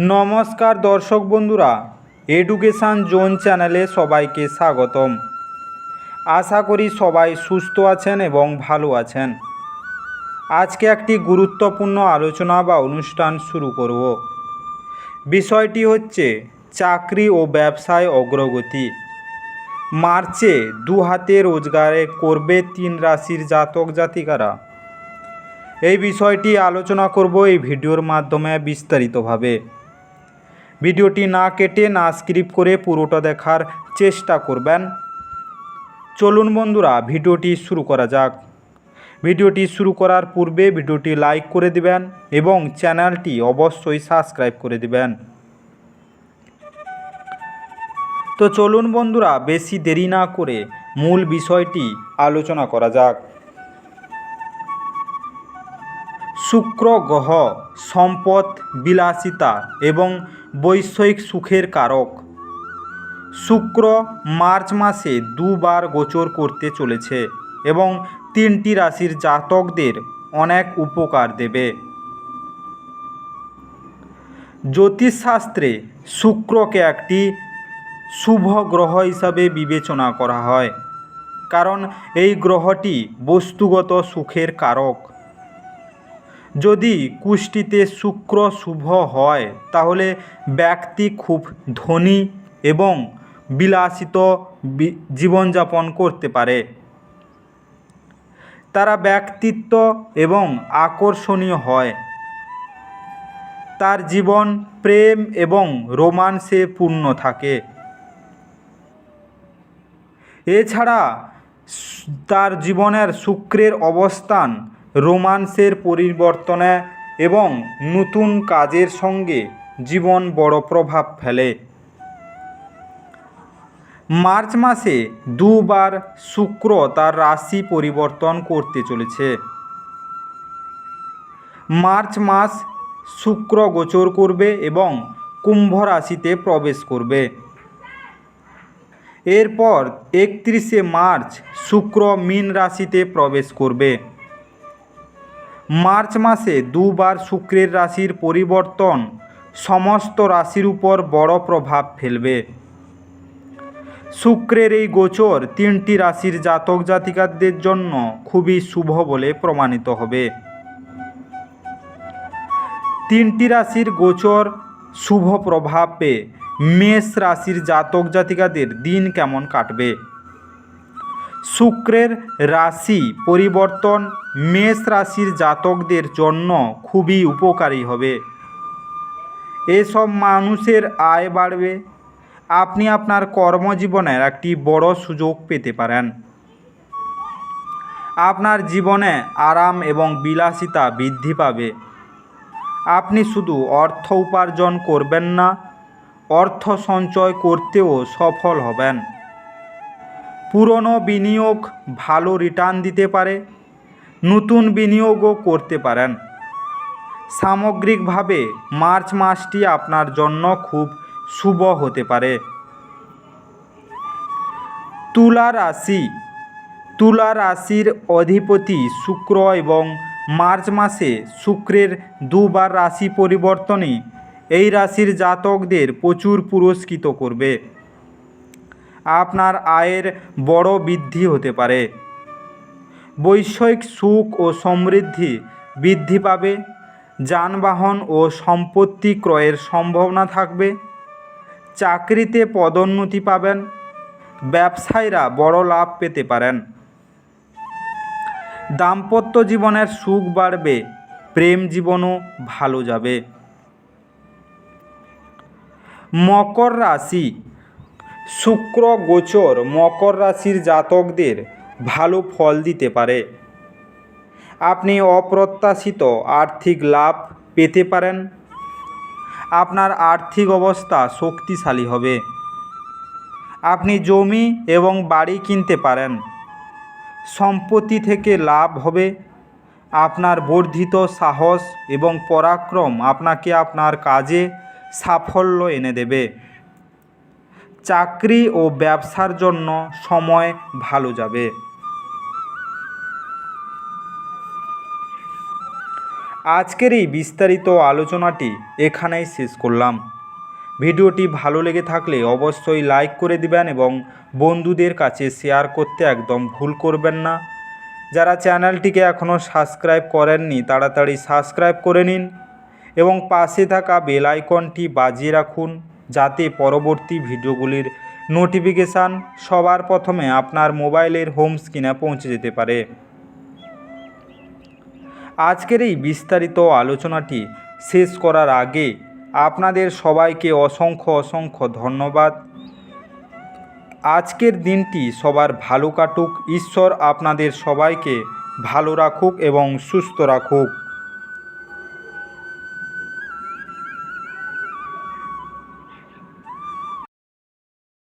নমস্কার দর্শক বন্ধুরা, এডুকেশান জোন চ্যানেলে সবাইকে স্বাগতম। আশা করি সবাই সুস্থ আছেন এবং ভালো আছেন। আজকে একটি গুরুত্বপূর্ণ আলোচনা বা অনুষ্ঠান শুরু করব। বিষয়টি হচ্ছে চাকরি ও ব্যবসায় অগ্রগতি। মার্চে দু হাতে রোজগারে করবে 3 রাশির জাতক জাতিকারা। এই বিষয়টি আলোচনা করব এই ভিডিওর মাধ্যমে বিস্তারিতভাবে। ভিডিওটি না কেটে না স্কিপ করে পুরোটা দেখার চেষ্টা করবেন। চলুন বন্ধুরা, ভিডিওটি শুরু করা যাক। ভিডিওটি শুরু করার পূর্বে ভিডিওটি লাইক করে দিবেন এবং চ্যানেলটি অবশ্যই সাবস্ক্রাইব করে দিবেন। তো চলুন বন্ধুরা, বেশি দেরি না করে মূল বিষয়টি আলোচনা করা যাক। শুক্র গ্রহ সম্পদ, বিলাসিতা এবং বৈষয়িক সুখের কারক। শুক্র মার্চ মাসে দুবার গোচর করতে চলেছে এবং 3টি রাশির জাতকদের অনেক উপকার দেবে। জ্যোতিষশাস্ত্রে শুক্রকে একটি শুভ গ্রহ হিসাবে বিবেচনা করা হয়, কারণ এই গ্রহটি বস্তুগত সুখের কারক। যদি কুষ্টিতে শুক্র শুভ হয় তাহলে ব্যক্তি খুব ধনী এবং বিলাসিত জীবনযাপন করতে পারে। তারা ব্যক্তিত্ব এবং আকর্ষণীয় হয়। তার জীবন প্রেম এবং রোমান্সে পূর্ণ থাকে। এছাড়া তার জীবনের শুক্রের অবস্থান রোমান্সের পরিবর্তনে এবং নতুন কাজের সঙ্গে জীবন বড় প্রভাব ফেলে। মার্চ মাসে দুবার শুক্র তার রাশি পরিবর্তন করতে চলেছে। মার্চ মাস শুক্র গোচর করবে এবং কুম্ভ রাশিতে প্রবেশ করবে। এরপর 31শে মার্চ শুক্র মীন রাশিতে প্রবেশ করবে। মার্চ মাসে দুবার শুক্রের রাশির পরিবর্তন সমস্ত রাশির উপর বড় প্রভাব ফেলবে। শুক্রের এই গোচর 3টি রাশির জাতক জাতিকাদের জন্য খুবই শুভ বলে প্রমাণিত হবে। 3টি রাশির গোচর শুভ প্রভাবে মেষ রাশির জাতক জাতিকাদের দিন কেমন কাটবে। শুক্রের রাশি পরিবর্তন মেষ রাশির জাতকদের জন্য খুবই উপকারী হবে। এসব মানুষের আয় বাড়বে। আপনি আপনার কর্মজীবনের একটি বড় সুযোগ পেতে পারেন। আপনার জীবনে আরাম এবং বিলাসিতা বৃদ্ধি পাবে। আপনি শুধু অর্থ উপার্জন করবেন না, অর্থ সঞ্চয় করতেও সফল হবেন। পুরনো বিনিয়োগ ভালো রিটার্ন দিতে পারে। নতুন বিনিয়োগও করতে পারেন। সামগ্রিকভাবে মার্চ মাসটি আপনার জন্য খুব শুভ হতে পারে। তুলা রাশি। তুলা রাশির অধিপতি শুক্র এবং মার্চ মাসে শুক্রের দুবার রাশি পরিবর্তনই এই রাশির জাতকদের প্রচুর পুরস্কৃত করবে। আপনার আয়ের বড় বৃদ্ধি হতে পারে। বৈষয়িক সুখ ও সমৃদ্ধি বৃদ্ধি পাবে। যানবাহন ও সম্পত্তি ক্রয়ের সম্ভাবনা থাকবে। চাকরিতে পদোন্নতি পাবেন। ব্যবসায়ীরা বড় লাভ পেতে পারেন। দাম্পত্য জীবনের সুখ বাড়বে। প্রেম জীবনও ভালো যাবে। মকর রাশি। শুক্র গোচর মকর রাশির জাতকদের ভালো ফল দিতে পারে। আপনি অপ্রত্যাশিত আর্থিক লাভ পেতে পারেন। আপনার আর্থিক অবস্থা শক্তিশালী হবে। আপনি জমি এবং বাড়ি কিনতে পারেন। সম্পত্তি থেকে লাভ হবে। আপনার বর্ধিত সাহস এবং পরাক্রম আপনাকে আপনার কাজে সাফল্য এনে দেবে। চাকরি ও ব্যবসার জন্য সময় ভালো যাবে। আজকের এই বিস্তারিত আলোচনাটি এখানেই শেষ করলাম। ভিডিওটি ভালো লেগে থাকলে অবশ্যই লাইক করে দিবেন এবং বন্ধুদের কাছে শেয়ার করতে একদম ভুল করবেন না। যারা চ্যানেলটিকে এখনও সাবস্ক্রাইব করেননি তাড়াতাড়ি সাবস্ক্রাইব করে নিন এবং পাশে থাকা বেল আইকনটি বাজিয়ে রাখুন, যাতে পরবর্তী ভিডিওগুলির নোটিফিকেশান সবার প্রথমে আপনার মোবাইলের হোম স্ক্রিনে পৌঁছে যেতে পারে। আজকের এই বিস্তারিত আলোচনাটি শেষ করার আগে আপনাদের সবাইকে অসংখ্য ধন্যবাদ। আজকের দিনটি সবার ভালো কাটুক। ঈশ্বর আপনাদের সবাইকে ভালো রাখুক এবং সুস্থ রাখুক।